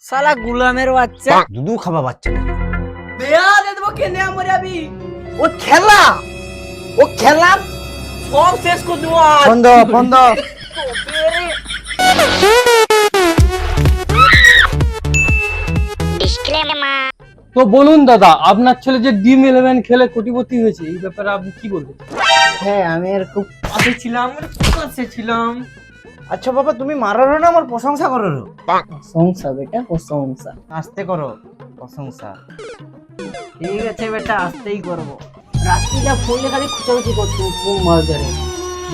শালা গুলামের বাচ্চা। দুধু খাবা বাচ্চা নাকি? বেয়া দে দেবো কেনে আমার আবি। ও খেলা সব শেষ করে দেবো আজ। বন্ধ বন্ধ। তো বলুন দাদা, আপনার ছেলে যে ডিম 11 খেলে কোটিপতি হয়েছে, এই ব্যাপারে আপনি কি বলবেন? হ্যাঁ আমি এর খুব পাশে ছিলাম, কাছে ছিলাম। আচ্ছা বাবা, তুমি মারারো না আমার প্রশংসা করো। প্রশংসা বেটা, প্রশংসা। আস্তে করো প্রশংসা। ঠিক আছে বেটা, আসতেই করবো। রাত্রিটা ফোনে খালি খুচাখুচি করছো কোন মজারে।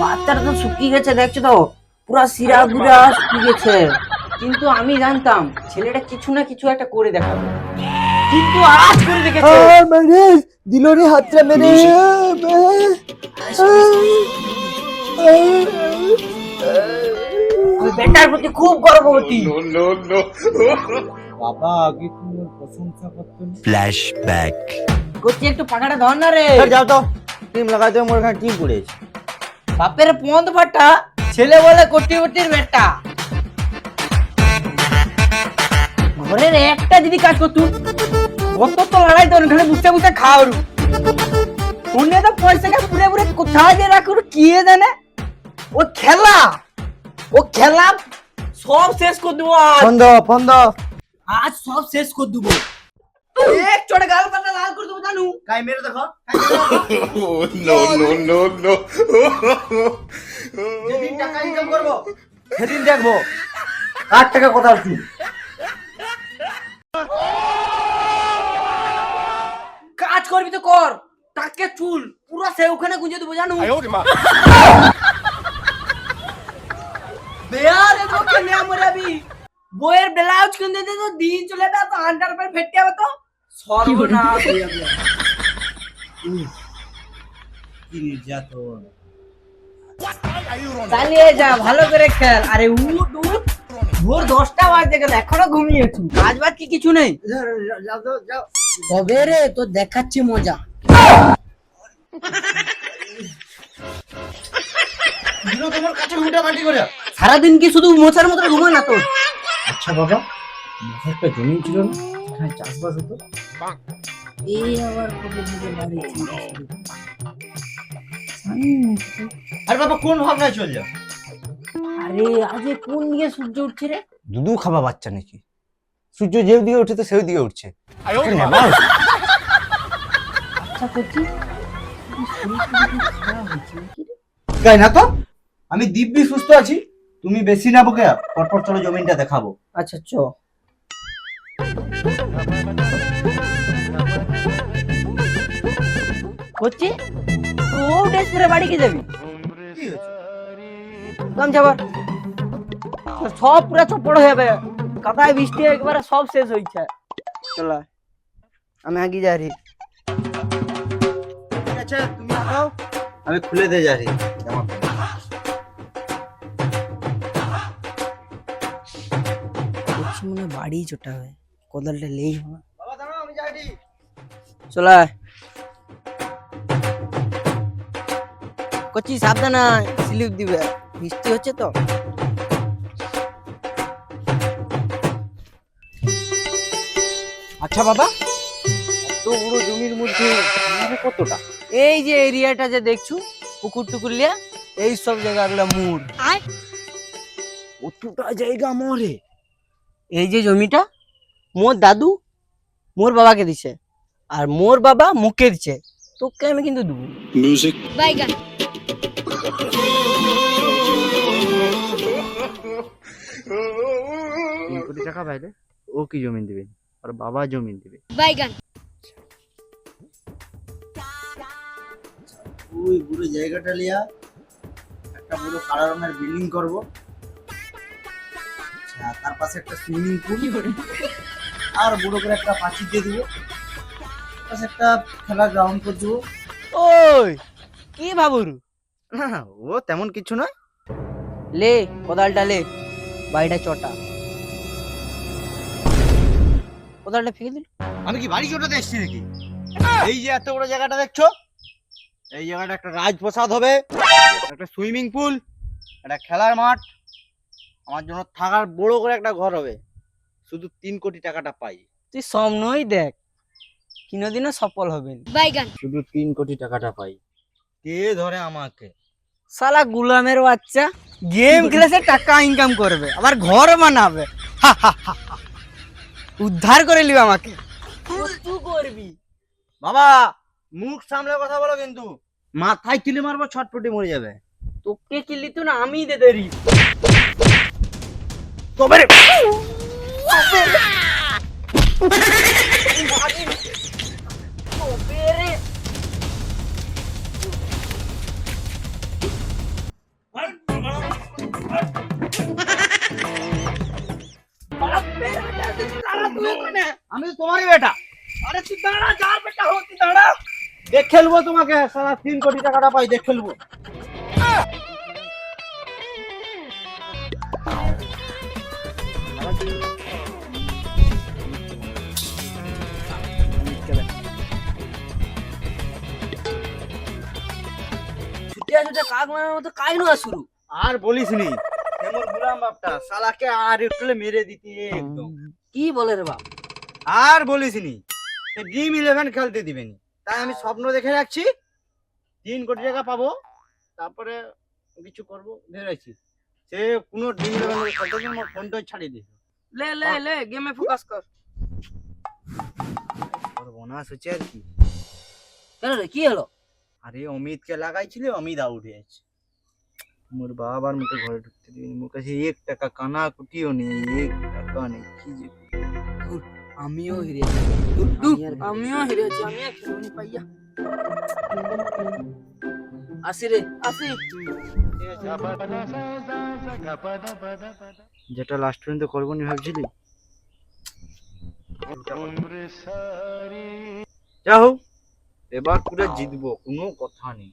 বাচ্চাটা তো শুকিয়ে গেছে, দেখছো তো পুরা শিরা গুড়া শুকিয়ে গেছে। কিন্তু আমি জানতাম ছেলেটা কিছু না কিছু একটা করে দেখাবে, কিন্তু আজ করে দেখেছে। মেরে দিল রে হাতটা মেরে। আমি বেটার প্রতি খুব গর্ববতী। বাবা আগে তুমি প্রশংসা করতে। ফ্ল্যাশব্যাক। করছি একটু পাখাটা ধর না রে। যাও তো, টিম লাগাইতে মোর এখানে টিম পড়েছে। বাপের পন্দ ফাটা, ছেলে বলে কোটিপতির বেটা। ঘরের একটা যদি কাজ করতু, কত তো লড়াই তো ওখানে বুঝতে বুঝতে খাওয়ারু। ফোনে তো পয়সাকে পুরে পুরে কোথায় যে রাখুর কি জানে। ও খেলা সব শেষ করে দেবো আজ। বন্ধ বন্ধ। আজ সব শেষ করে দেবো। এক চড়ে গাল পাতা লাল করে দেবো জানু। কাই মেরে দেখো। যেদিন টাকা ইনকাম করবো সেদিন দেখবো কার টাকা কথা শুন। কাজ করবি তো কর, তাকে চুল পুরো সে ওখানে গুঁজে দেবো জানু। বেয়ার এত কেনে আমরাবি বইয়ের ব্লাউজ কিনতে দে তো দিন চলে যাবে, তো আন্ডার প্যান্ট ফেটে যাবে, তো সর্বনাশ হয়ে যাবে। কি নির্যাতন। চালিয়ে যা, ভালো করে খেল। আরে উঠ ভোর 10টা বাজতে গেল, এখনো ঘুমিয়েছি। কাজ বাজ কি কিছু নেই? যাও। তবে রে তো দেখাচ্ছি মজা। দিল তোমার কাছে ঘুমটা মাটি করে। সারাদিন কি শুধু মোচার মতো ঘুমা না তোর? আচ্ছা বাবা, মাঠে একটা জমি ছিল না, সেখানে চাষবাস হতো। এই আবার কবে থেকে বাড়ি চিন্তা শুরু? আর বাবা কোন ভাবনায় চল যাও? আরে আজ কোন দিকে সূর্য উঠছে রে? দুধু খাবা বাচ্চা নাকি? সূর্য যে দিকে উঠে তো সেই দিকে উঠছে। আচ্ছা করছি গাই না তো, আমি দিব্যি সুস্থ আছি। তুমি বেশি না বকে পরপর চলো জমিনটা দেখাবো। আচ্ছা চ। করছি ও ড্রেস পরে বাড়ি কি যাবি? কম যাবার সব পুরা চপড় হয়ে যাবে, কাদায় বৃষ্টি একবারে সব শেষ হয়েছে। চল আমি আগে যাই। ঠিক আছে, তুমি আগাও, আমি খুলে দিয়ে যাচ্ছি জামা প্যান্ট। করছি মনে বাড়ি চোটা হবে, কোদালটা লেই হবে। বাবা দাঁড়াও, আমি যাচ্ছি। চল করছি সাবধানে, স্লিপ দিবে, বৃষ্টি হচ্ছে তো। আচ্ছা বাবা, এত বড় জমির মধ্যে আমাদের কতটা? এই যে এরিয়াটা যে দেখছো পুকুর টুকুর লিয়া, এই সব জায়গাগুলো মুর। কতটা জায়গা মরে? এই যে জমিটা মোর দাদু মোর বাবাকে দিছে, আর মোর বাবা মুখে দিছে, তোকে আমি কিন্তু দেবো। মিউজিক। তিন কোটি টাকা পাইলে ও কি জমি দিবে? আর বাবা জমি দিবে। ওই পুরো জায়গাটা লিয়া একটা পুরো কালো রঙের বিল্ডিং করব। আচ্ছা, তার পাশে একটা সুইমিং পুল আর বড় করে একটা পাঁচিল দিয়ে দিব। পাশে একটা খেলার গ্রাউন্ড করে দেবো। ওই কি ভাবুরু? না ও তেমন কিছু নয়। লে কোদালটা লে, বাড়িটা চটা। কোদালটা ফেলে দিল। আমি কি বাড়ি চটাতে এসেছি নাকি? এই যে এত বড় জায়গাটা দেখছো, এই জায়গাটা একটা রাজপ্রাসাদ হবে, একটা সুইমিং পুল, একটা খেলার মাঠ, আমার জন্য থাকার বড় করে একটা ঘর হবে। শুধু 3 কোটি টাকাটা পাই। তুই স্বপ্নই দেখ, কোনোদিনও সফল হবে না। শুধু 3 কোটি টাকাটা পাই, কে ধরে আমাকে? শালা গুলামের বাচ্চা, গেম খেলেছে টাকা ইনকাম করবে, আবার ঘর বানাবে, উদ্ধার করে নিবে আমাকে। তুই করবি বাবা, মুখ সামলে কথা বলো, কিন্তু মাথায় কিলে মারবো, ছটপটি মরে যাবে। তোকে কিলি তো না, আমি দে দেরি। তবে রে। আমি তো তোমারই বেটা। আরে তুই দাঁড়া, যার বেটা হো তুই দাঁড়া। দেখ খেলবো তোমাকে, সারা 3 কোটি টাকাটা পাই, দেখ খেলবো। ছুটিয়া ছুটিয়া কাক মারার মতো কাই না শুরু। আর বলিস নি, এমন গুলাম বাপটা শালাকে আর একটু মেরে দিতি একদম। কি বলে রে বাপ? আর বলিস নি, ড্রিম 11 খেলতে দিবেনি, তাই আমি স্বপ্ন দেখে রাখছি 3 কোটি টাকা পাবো, তারপরে কিছু করবো ভেবেছি। সে কোনো ড্রিম 11 খেলতে দিন, আমার ফোনটাই ছাড়িয়ে দিস। লে লে লে, গেমে ফোকাস কর। বোনাস হচ্ছে আর কি। কেন রে, কি হলো? আরে অমিতকে লাগাইছিলে, অমিত আউট হয়েছে। মোর বাবার মুখে ঘরে ঢুকতে দিবি, মোর কাছে 1 টাকা কানা কুটিও নেই, 1 টাকা নেই, কি যে আমিও হেরেছি, আমিও হেরেছি, আমি আর খেলবনি পাইয়া। আসি রে, আসি। যেটা লাস্ট পর্যন্ত করবো নি ভাবছিলি, যা হোক এবার পুরো জিতবো, কোনো কথা নেই।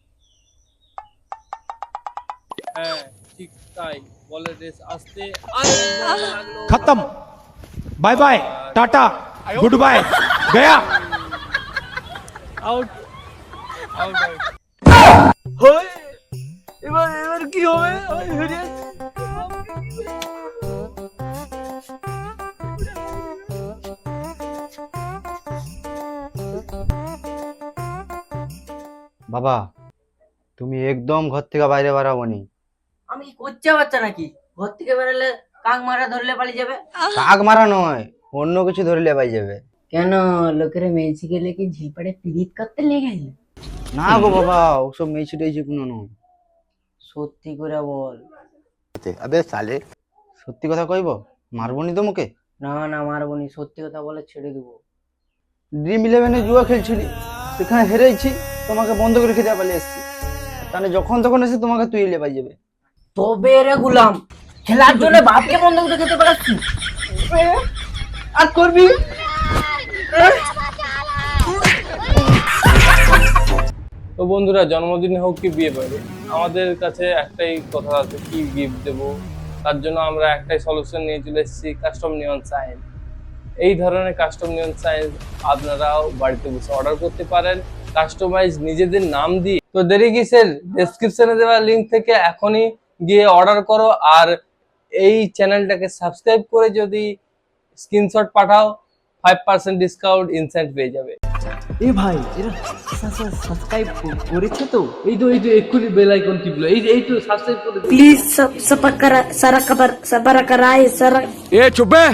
হ্যাঁ ঠিক তাই, বলে রেস আসতে खत्म। Bye bye, tata, goodbye, गया। Out out out. এবার এবার কি হবে? হেরে বাবা, তুমি একদম ঘর থেকে বাইরে বাড়াবো নি। আমি কোচ্চা বাচ্চা নাকি? ঘর থেকে বেরোলে কাক মারা ধরলে পালিয়ে যাবে? কাক মারা নয়, অন্য কিছু ধরলে পাই যাবে। কেন, লোকেরা মেয়েছি গেলে কি ঝিলপাড়ে পিরিত করতে লেগে গেছে? না গো বাবা, ওসব মেয়েছি টেয়েছি কোনো নয়। সত্যি করে বল। সত্যি কথা কইব, মারবো নি তোমাকে। না না, মারবো নি, সত্যি কথা বলে ছেড়ে দেবো। ড্রিম 11 জুয়া খেলছিলি, সেখানে হেরেছি, তোমাকে বন্ধ করে খেতে পালিয়ে এসছি, তাহলে যখন তখন এসে তোমাকে তুই পাই যাবে। তবে রে গুলাম, খেলার জন্য বাপকে বন্ধ করে খেতে পারছি, আর করবি? তো বন্ধুরা, জন্মদিনে হোক কি বিয়ে বাড়ি, আমাদের কাছে একটাই কথা আছে, কি গিফট দেবো। তার জন্য আমরা একটাই সলিউশন নিয়ে চলে এসেছি, কাস্টম নিয়ন সাইন। এই ধরনের কাস্টম নিয়ন সাইন আপনারাও বাড়িতে বসে অর্ডার করতে পারেন, কাস্টমাইজ নিজেদের নাম দিয়ে। তো দেরি কিসের, ডেসক্রিপশনে দেওয়া লিঙ্ক থেকে এখনই গিয়ে অর্ডার করো, আর এই চ্যানেলটাকে সাবস্ক্রাইব করে যদি স্ক্রিনশট পাঠাও 5% ডিসকাউন্ট ইনস্ট্যান্ট পেয়ে যাবে। এ ভাই, এরা সাবস্ক্রাইব করেছে তো? এই তো এক্ষুনি বেল আইকন টিপলো, এই তো সাবস্ক্রাইব করে प्लीज सब सबरा करा सबरा कराए सर ए चुप बे।